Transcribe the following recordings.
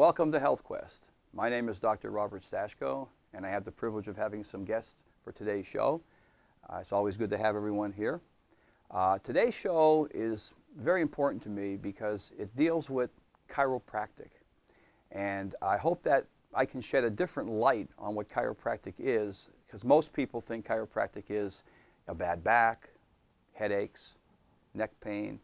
welcome to Health Quest. My name is Dr. Robert Stashko, and I have the privilege of having some guests for today's show. It's always good to have everyone here. Today's show is very important to me because it deals with chiropractic. And I hope that I can shed a different light on what chiropractic is, because most people think chiropractic is a bad back, headaches, neck pain.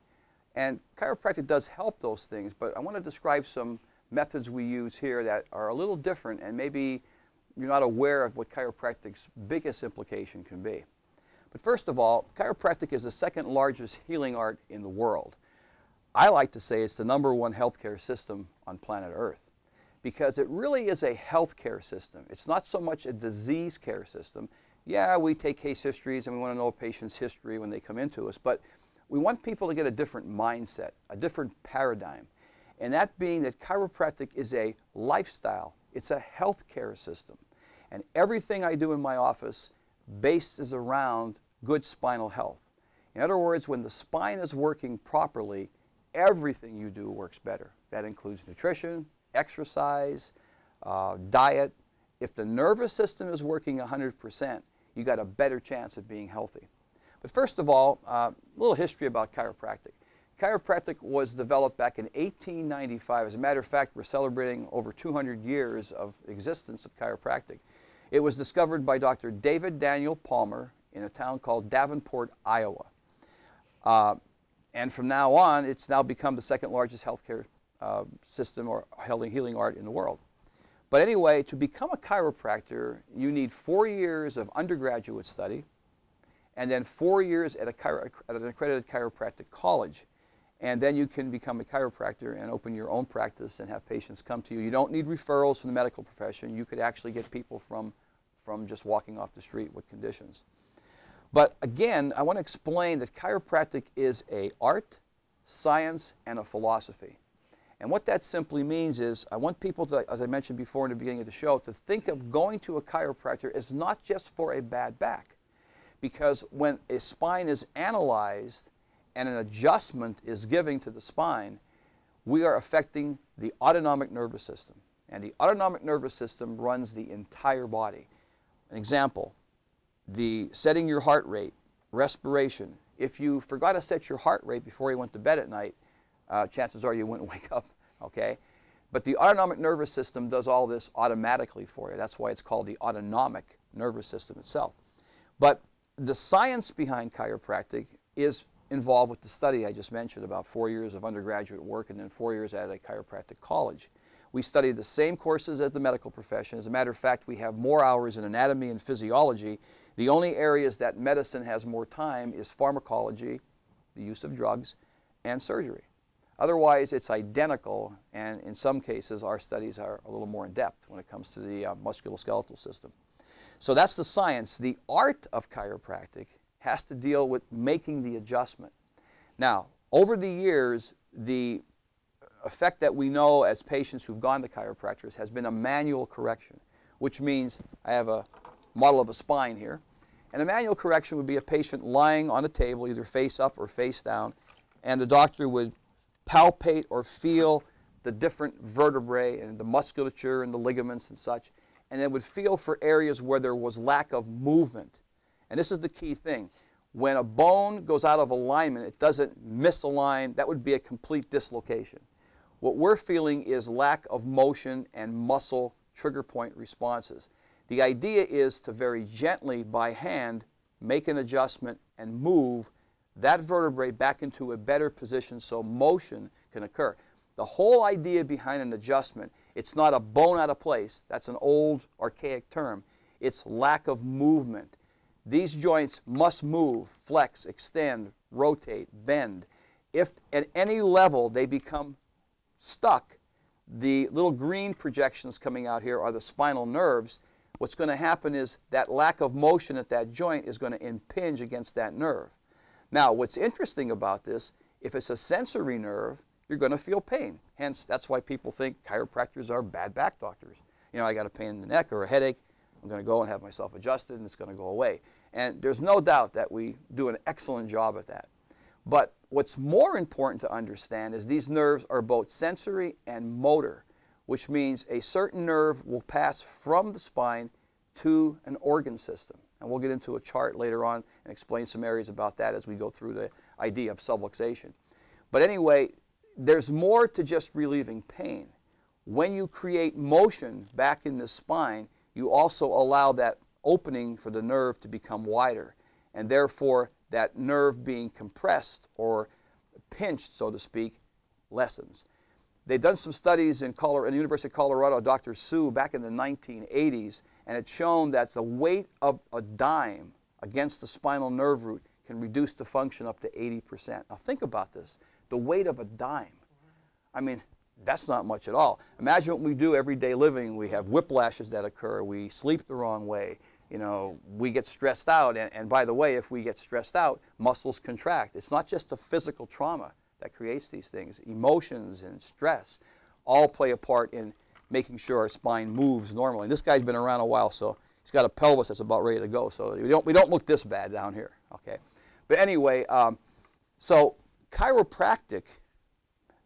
And chiropractic does help those things, but I want to describe some methods we use here that are a little different, and maybe you're not aware of what chiropractic's biggest implication can be. But first of all, chiropractic is the second largest healing art in the world. I like to say it's the #1 healthcare system on planet Earth, because it really is a healthcare system. It's not so much a disease care system. Yeah, we take case histories and we want to know a patient's history when they come into us, but we want people to get a different mindset, a different paradigm. And that being that chiropractic is a lifestyle. It's a healthcare system. And everything I do in my office bases around good spinal health. In other words, when the spine is working properly, everything you do works better. That includes nutrition, exercise, diet. If the nervous system is working 100%, you got a better chance of being healthy. But first of all, a little history about chiropractic. Chiropractic was developed back in 1895. As a matter of fact, we're celebrating over 200 years of existence of chiropractic. It was discovered by Dr. David Daniel Palmer in a town called Davenport, Iowa. And from now on, it's now become the second largest healthcare system or healing art in the world. But anyway, to become a chiropractor, you need 4 years of undergraduate study and then 4 years at an accredited chiropractic college. And then you can become a chiropractor and open your own practice and have patients come to you. You don't need referrals from the medical profession. You could actually get people from just walking off the street with conditions. But again, I want to explain that chiropractic is an art, science, and a philosophy. And what that simply means is I want people to, as I mentioned before in the beginning of the show, to think of going to a chiropractor as not just for a bad back. Because when a spine is analyzed and an adjustment is given to the spine, we are affecting the autonomic nervous system. And the autonomic nervous system runs the entire body. An example, the setting your heart rate, respiration. If you forgot to set your heart rate before you went to bed at night, chances are you wouldn't wake up, okay? But the autonomic nervous system does all this automatically for you. That's why it's called the autonomic nervous system itself. But the science behind chiropractic is involved with the study I just mentioned, about 4 years of undergraduate work and then 4 years at a chiropractic college. We study the same courses as the medical profession. As a matter of fact, we have more hours in anatomy and physiology. The only areas that medicine has more time is pharmacology, the use of drugs, and surgery. Otherwise, it's identical, and in some cases, our studies are a little more in depth when it comes to the musculoskeletal system. So that's the science. The art of chiropractic has to deal with making the adjustment. Now, over the years, the effect that we know as patients who've gone to chiropractors has been a manual correction, which means I have a model of a spine here. And a manual correction would be a patient lying on a table, either face up or face down, and the doctor would palpate or feel the different vertebrae and the musculature and the ligaments and such, and then would feel for areas where there was lack of movement. And this is the key thing. When a bone goes out of alignment, it doesn't misalign. That would be a complete dislocation. What we're feeling is lack of motion and muscle trigger point responses. The idea is to very gently, by hand, make an adjustment and move that vertebrae back into a better position so motion can occur. The whole idea behind an adjustment, it's not a bone out of place. That's an old, archaic term. It's lack of movement. These joints must move, flex, extend, rotate, bend. If at any level they become stuck, the little green projections coming out here are the spinal nerves. What's going to happen is that lack of motion at that joint is going to impinge against that nerve. Now, what's interesting about this, if it's a sensory nerve, you're going to feel pain. Hence, that's why people think chiropractors are bad back doctors. You know, I got a pain in the neck or a headache, I'm going to go and have myself adjusted and it's going to go away. And there's no doubt that we do an excellent job at that. But what's more important to understand is these nerves are both sensory and motor. which means a certain nerve will pass from the spine to an organ system. And we'll get into a chart later on and explain some areas about that as we go through the idea of subluxation. But anyway, there's more to just relieving pain. When you create motion back in the spine, you also allow that opening for the nerve to become wider. And therefore, that nerve being compressed or pinched, so to speak, lessens. They've done some studies in the University of Colorado, Dr. Sue, back in the 1980s, and it's shown that the weight of a dime against the spinal nerve root can reduce the function up to 80%. Now think about this, the weight of a dime. I mean, that's not much at all. Imagine what we do everyday living. We have whiplashes that occur. We sleep the wrong way. You know, we get stressed out. And by the way, if we get stressed out, muscles contract. It's not just the physical trauma that creates these things. Emotions and stress all play a part in making sure our spine moves normally. And this guy's been around a while, so he's got a pelvis that's about ready to go. So we don't look this bad down here, okay? But anyway, so chiropractic,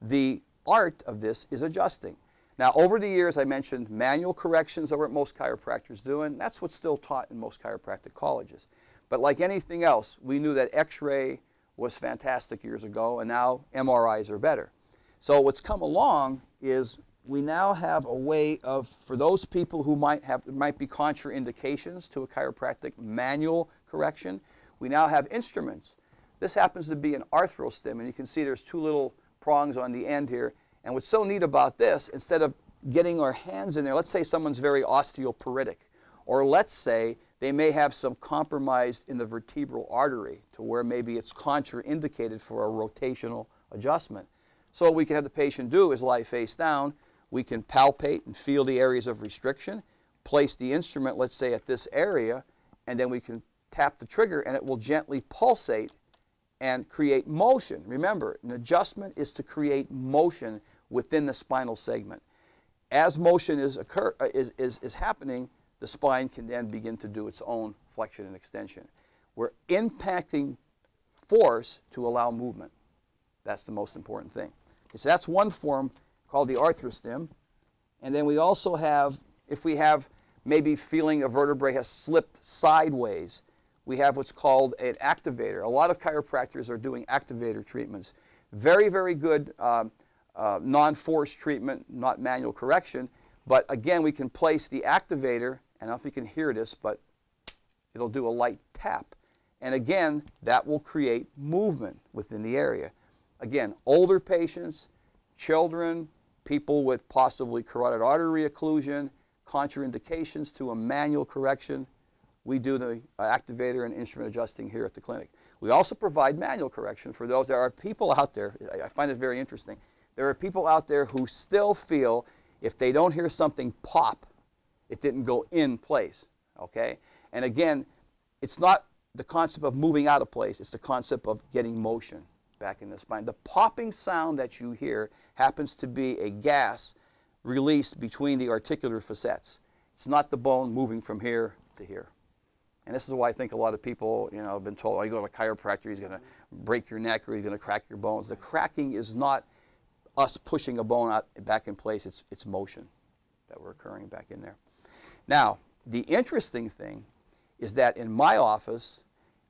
the art of this is adjusting. Now, over the years, I mentioned manual corrections are what most chiropractors do, and that's what's still taught in most chiropractic colleges. But like anything else, we knew that X-ray was fantastic years ago, and now MRIs are better. So what's come along is we now have a way of, for those people who might be contraindications to a chiropractic manual correction, we now have instruments. This happens to be an arthrostim, and you can see there's two little prongs on the end here. And what's so neat about this, instead of getting our hands in there, let's say someone's very osteoporotic, or let's say they may have some compromise in the vertebral artery to where maybe it's contraindicated for a rotational adjustment. So what we can have the patient do is lie face down. We can palpate and feel the areas of restriction, place the instrument, let's say, at this area, and then we can tap the trigger and it will gently pulsate and create motion. Remember, an adjustment is to create motion within the spinal segment. As motion is happening, the spine can then begin to do its own flexion and extension. We're impacting force to allow movement. That's the most important thing. Okay, so that's one form called the arthrostim. And then we also have, if we have maybe feeling a vertebrae has slipped sideways, we have what's called an activator. A lot of chiropractors are doing activator treatments. Very, very good non-force treatment, not manual correction. But again, we can place the activator, and I don't know if you can hear this, but it'll do a light tap. And again, that will create movement within the area. Again, older patients, children, people with possibly carotid artery occlusion, contraindications to a manual correction, we do the activator and instrument adjusting here at the clinic. We also provide manual correction for those. There are people out there, I find it very interesting, there are people out there who still feel if they don't hear something pop, it didn't go in place, okay? And again, it's not the concept of moving out of place, it's the concept of getting motion back in the spine. The popping sound that you hear happens to be a gas released between the articular facets. It's not the bone moving from here to here. And this is why I think a lot of people, you know, have been told, oh, you go to a chiropractor, he's going to break your neck or he's going to crack your bones. The cracking is not us pushing a bone out back in place, it's motion that we're occurring back in there. Now, the interesting thing is that in my office,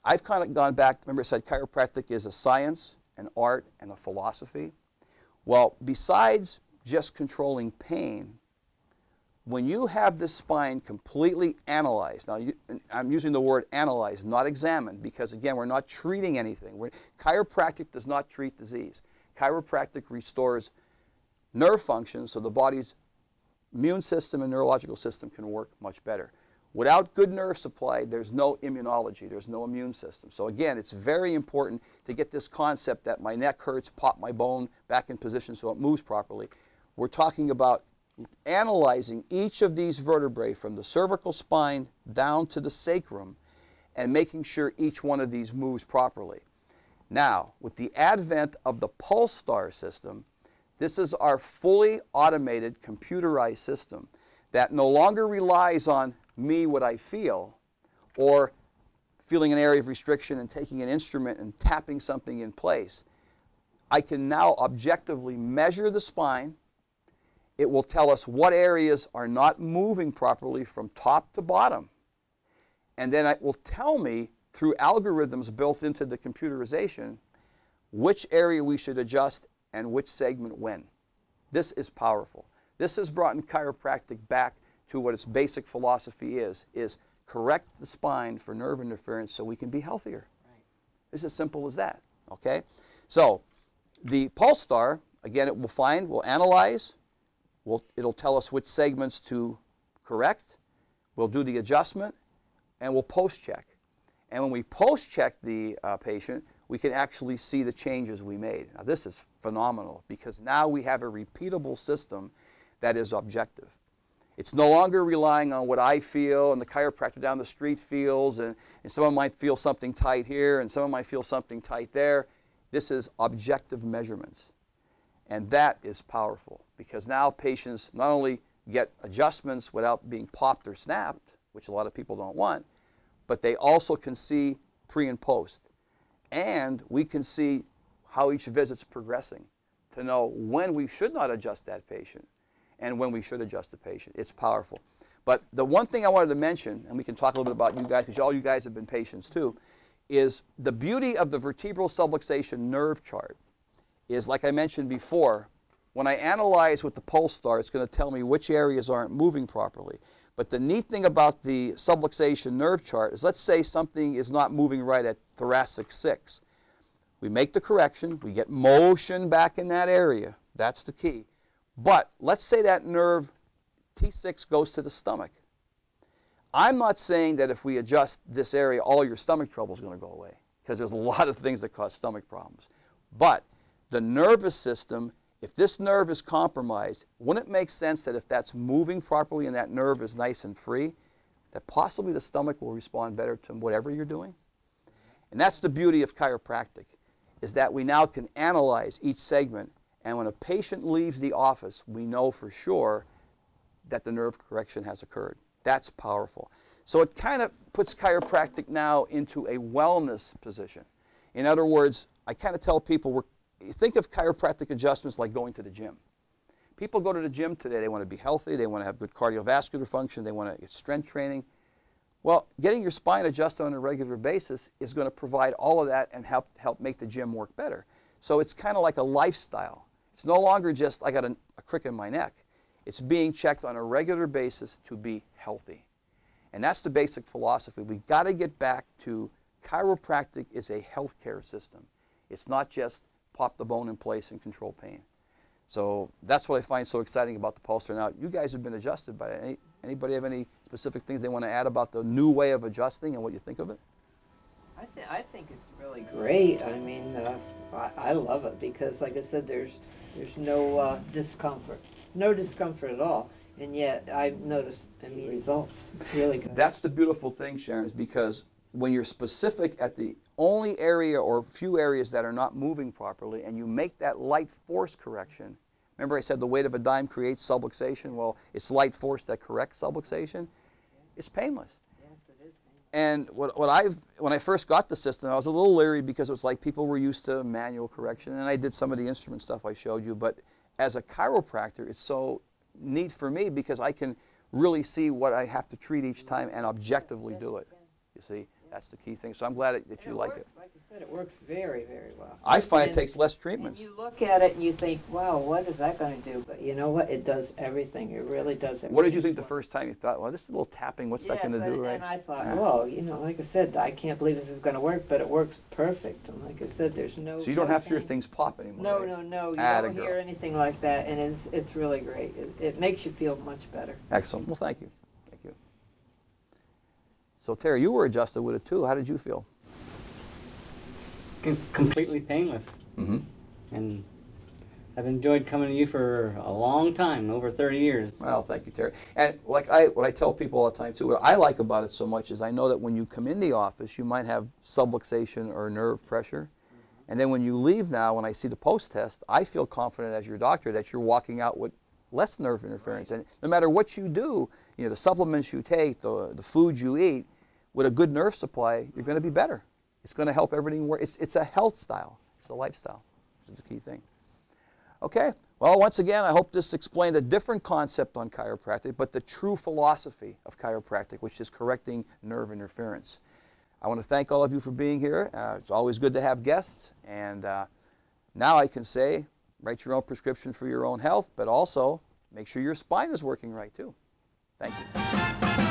I've kind of gone back, remember I said chiropractic is a science, an art, and a philosophy. Well, besides just controlling pain, when you have the spine completely analyzed, now I'm using the word analyzed, not examined, because again, we're not treating anything. Chiropractic does not treat disease. Chiropractic restores nerve function so the body's immune system and neurological system can work much better. Without good nerve supply, there's no immunology, there's no immune system. So again, it's very important to get this concept that my neck hurts, pop my bone back in position so it moves properly. We're talking about analyzing each of these vertebrae from the cervical spine down to the sacrum and making sure each one of these moves properly. Now, with the advent of the PulseStar system, this is our fully automated computerized system that no longer relies on me, what I feel, or feeling an area of restriction and taking an instrument and tapping something in place. I can now objectively measure the spine. it will tell us what areas are not moving properly from top to bottom. And then it will tell me, through algorithms built into the computerization, which area we should adjust and which segment when. This is powerful. This has brought in chiropractic back to what its basic philosophy is correct the spine for nerve interference so we can be healthier. Right. It's as simple as that, okay? So the pulse star, again, it will find, will analyze, it'll tell us which segments to correct, we'll do the adjustment, and we'll post-check. And when we post-check the patient, we can actually see the changes we made. Now this is phenomenal because now we have a repeatable system that is objective. It's no longer relying on what I feel and the chiropractor down the street feels, and someone might feel something tight here and someone might feel something tight there. This is objective measurements. And that is powerful because now patients not only get adjustments without being popped or snapped, which a lot of people don't want, but they also can see pre and post. And we can see how each visit's progressing to know when we should not adjust that patient and when we should adjust the patient. It's powerful. But the one thing I wanted to mention, and we can talk a little bit about you guys, because all you guys have been patients too, is the beauty of the vertebral subluxation nerve chart is, like I mentioned before, when I analyze with the pulse star, it's going to tell me which areas aren't moving properly. But the neat thing about the subluxation nerve chart is, let's say something is not moving right at thoracic 6. We make the correction, we get motion back in that area. That's the key. But let's say that nerve T6 goes to the stomach. I'm not saying that if we adjust this area, all your stomach trouble is going to go away, because there's a lot of things that cause stomach problems. But the nervous system, if this nerve is compromised, wouldn't it make sense that if that's moving properly and that nerve is nice and free, that possibly the stomach will respond better to whatever you're doing? And that's the beauty of chiropractic, is that we now can analyze each segment, and when a patient leaves the office, we know for sure that the nerve correction has occurred. That's powerful. So it kind of puts chiropractic now into a wellness position. In other words, I kind of tell people, think of chiropractic adjustments like going to the gym. People go to the gym today, they want to be healthy, they want to have good cardiovascular function, they want to get strength training. Well, getting your spine adjusted on a regular basis is going to provide all of that and help make the gym work better. So it's kind of like a lifestyle. It's no longer just, I got a crick in my neck. It's being checked on a regular basis to be healthy. And that's the basic philosophy. We've got to get back to chiropractic is a healthcare system. It's not just pop the bone in place and control pain. So that's what I find so exciting about the pulsar. Now, you guys have been adjusted by it. Anybody have any specific things they want to add about the new way of adjusting and what you think of it? I think it's really great. I mean, I love it because, like I said, there's no discomfort. No discomfort at all. And yet, I've noticed, results. It's really good. That's the beautiful thing, Sharon, is because when you're specific at the only area or few areas that are not moving properly, and you make that light force correction. Remember I said the weight of a dime creates subluxation? Well, it's light force that corrects subluxation. It's painless. Yes, it is painless. And when I first got the system, I was a little leery because it was like people were used to manual correction, and I did some of the instrument stuff I showed you. But as a chiropractor, it's so neat for me because I can really see what I have to treat each time and objectively do it. You see? That's the key thing. So I'm glad that you like it. Like you said, it works very, very well. I find it takes less treatments. And you look at it and you think, wow, what is that going to do? But you know what? It does everything. It really does everything. What did you think the first time you thought, well, this is a little tapping. What's that going to do, right? And I thought, well, like I said, I can't believe this is going to work, but it works perfect. And like I said, there's no... So you don't have to hear things pop anymore, No, right? no. You don't hear anything like that, and it's really great. It makes you feel much better. Excellent. Well, thank you. So, Terry, you were adjusted with it, too. How did you feel? It's completely painless. Mm-hmm. And I've enjoyed coming to you for a long time, over 30 years. Well, thank you, Terry. And what I tell people all the time, too, what I like about it so much is I know that when you come in the office, you might have subluxation or nerve pressure. And then when you leave now, when I see the post-test, I feel confident as your doctor that you're walking out with less nerve interference. And no matter what you do, the supplements you take, the food you eat, with a good nerve supply, you're going to be better. It's going to help everything work. It's a health style. It's a lifestyle. This is the key thing. Okay. Well, once again, I hope this explained a different concept on chiropractic, but the true philosophy of chiropractic, which is correcting nerve interference. I want to thank all of you for being here. It's always good to have guests, and now I can say, write your own prescription for your own health, but also make sure your spine is working right too. Thank you.